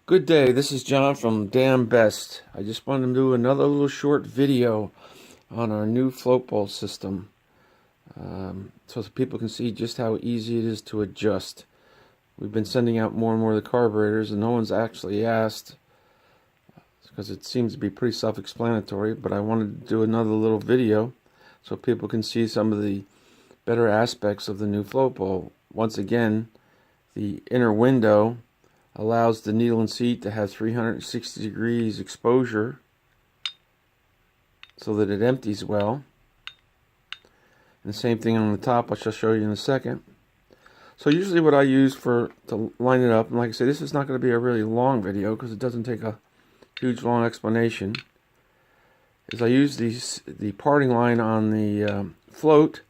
Good day, this is John from Dambest. I just wanted to do another little short video on our new float bolt system so that people can see just how easy it is to adjust. We've been sending out more and more of the carburetors and no one's actually asked because it seems to be pretty self-explanatory, but I wanted to do another little video so people can see some of the better aspects of the new float bolt. Once again, the inner window allows the needle and seat to have 360 degrees exposure so that it empties well. And the same thing on the top, which I'll show you in a second. So usually what I use to line it up, and like I say, this is not going to be a really long video because it doesn't take a huge long explanation, is I use the parting line on the float,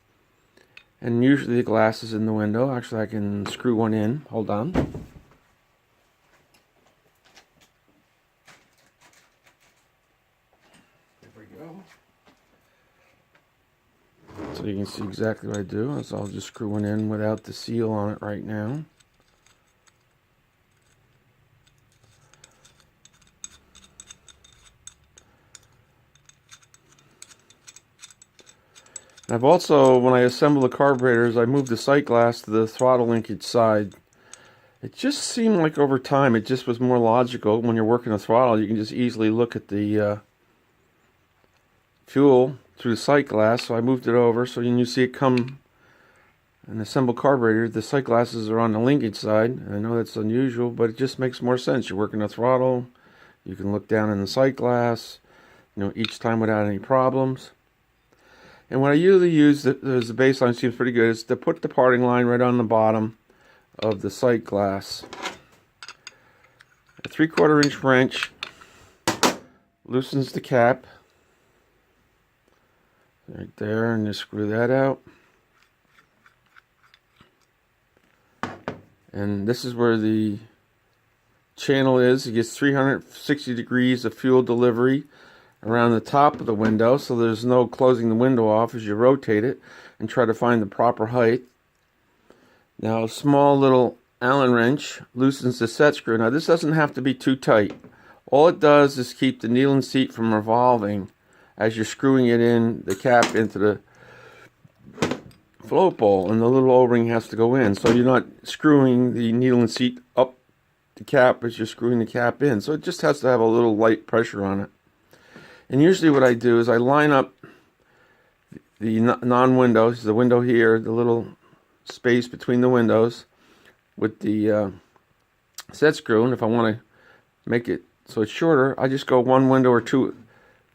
and usually the glass is in the window. Actually, I can screw one in. Hold on. So you can see exactly what I do. So I'll just screw one in without the seal on it right now. I've also, when I assemble the carburetors, I moved the sight glass to the throttle linkage side. It just seemed like over time it just was more logical. When you're working the throttle, you can just easily look at the fuel through the sight glass, so I moved it over. So when you see it come an assembled carburetor, the sight glasses are on the linkage side. I know that's unusual, but it just makes more sense. You're working the throttle, you can look down in the sight glass, each time without any problems. And what I usually use, as the baseline seems pretty good, is to put the parting line right on the bottom of the sight glass. A 3/4 inch wrench loosens the cap right there, and just screw that out. And this is where the channel is. It gets 360 degrees of fuel delivery around the top of the window, so there's no closing the window off as you rotate it and try to find the proper height. Now a small little Allen wrench loosens the set screw. Now this doesn't have to be too tight. All it does is keep the needle and seat from revolving as you're screwing it in, the cap into the float bolt, and the little O-ring has to go in. So you're not screwing the needle and seat up the cap as you're screwing the cap in. So it just has to have a little light pressure on it. And usually what I do is I line up the non-windows, the window here, the little space between the windows, with the set screw. And if I want to make it so it's shorter, I just go one window or two,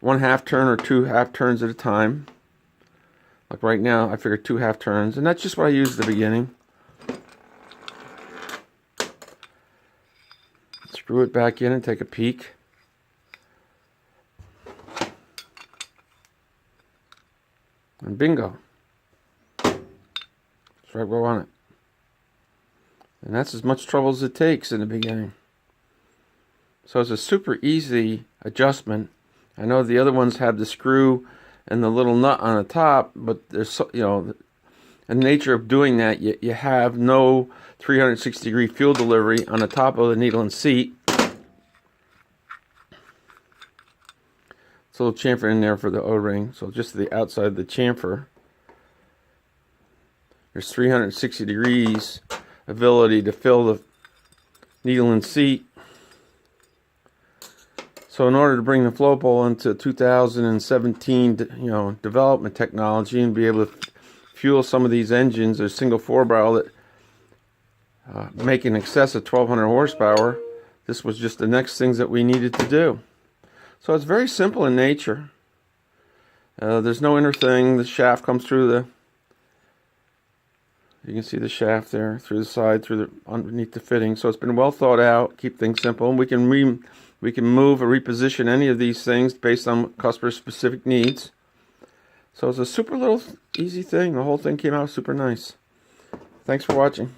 one half turn or two half turns at a time. Like right now, I figure 2 half turns, and that's just what I use at the beginning. Screw it back in and take a peek. And bingo. It's right where I want it. And that's as much trouble as it takes in the beginning. So it's a super easy adjustment. I know the other ones have the screw and the little nut on the top, but there's, the nature of doing that, you have no 360 degree fuel delivery on the top of the needle and seat. It's a little chamfer in there for the O-ring, so just the outside of the chamfer. There's 360 degrees ability to fill the needle and seat. So in order to bring the float bolt into 2017, development technology and be able to fuel some of these engines, there's single 4-barrel that make in excess of 1,200 horsepower. This was just the next things that we needed to do. So it's very simple in nature. There's no inner thing. The shaft comes through you can see the shaft there, through the side, underneath the fitting. So it's been well thought out. Keep things simple. And we can move or reposition any of these things based on customer specific needs. So it's a super little easy thing. The whole thing came out super nice. Thanks for watching.